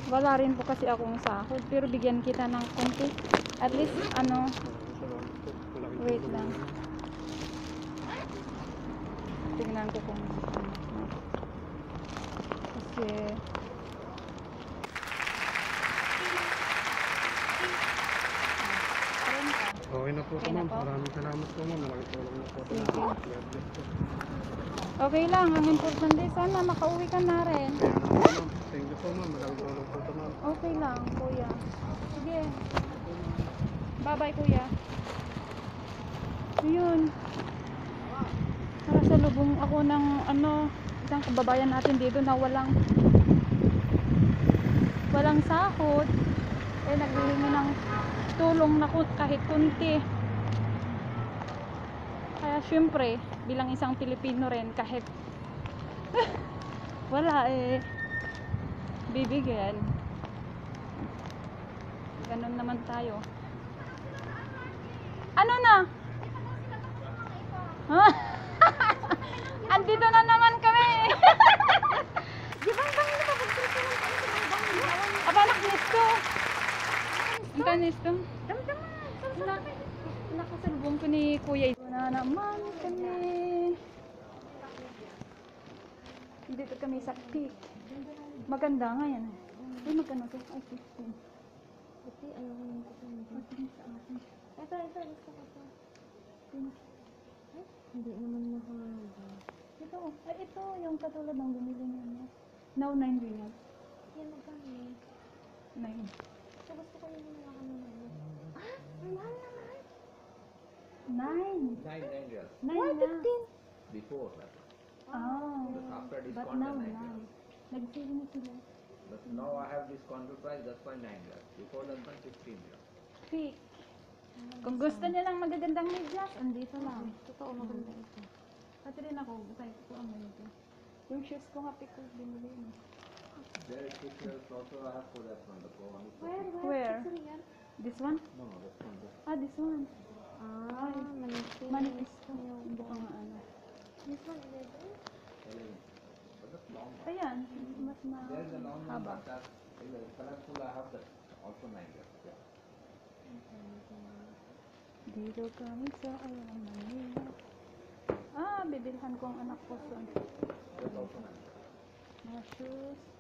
Wala rin po kasi akong sahod. Pero bigyan kita ng konti. At least, ano, wait lang. Tingnan ko kung kasi Okay na po ito, Okay na ma'am. po. Maraming salamat po, ma'am. Maraming tulong na po ito, Sige. ma'am. God bless po. okay lang. Ang importante sana makauwi ka na rin. Ayan na po, ma'am. Thank you po, ma'am. Maraming tulong po ito, ma'am. Okay lang, kuya. Sige. Bye-bye, kuya. Ayun. Nakasalubong ako ng isang kababayan natin dito na walang sahod. Eh, naghihingi ng tulong na kahit kunti. Kaya syempre, bilang isang Pilipino rin, kahit wala bibigyan. Ganun naman tayo. Ano na? Andito na naman kami. Apa anak nisto? Ang nisto? Nakasalubong ko ni Kuya. Na naman kami. Dito kami sa peak. Maganda nga yan. Ay, magkano to? Ay, 15. Kasi ano naman ko sa akin. Ito, gusto ko to. Ay, hindi naman mahaba. Ito yung katulad ng bumili niya. No? Now, 9 ringgit. Yan, magkano? 9. So, gusto ko yung mga ano na yun. Ah, ang mahal naman. 9. 9 angels 9 na. before that. Oh. But after But discount now, 9 9. angels. Nag-save na sila. But now I have discounted price, that's why 9 angels. Before that one 15 angels. Peak. Kung gusto niya lang magagandang medyas, andito lang. Totoo, maganda ito. Pati rin ako, butay ko ang ganito. Yung shoes ko nga, pick ko, binili mo. There is pictures also I have put that one. The one is Where? Saan yan? This one? No, that's one. Ah, this one. Ah, manipis. Manipis ko. Baka nga ano. This one, 11? But that's long. Ayan, mas There is a long one, mahaba. but that colorful I have that also 9 angels. Yeah. Dito kami sa Manila. Ah, bibilhan ko ang anak ko sa That's also 9 angels. mga shoes.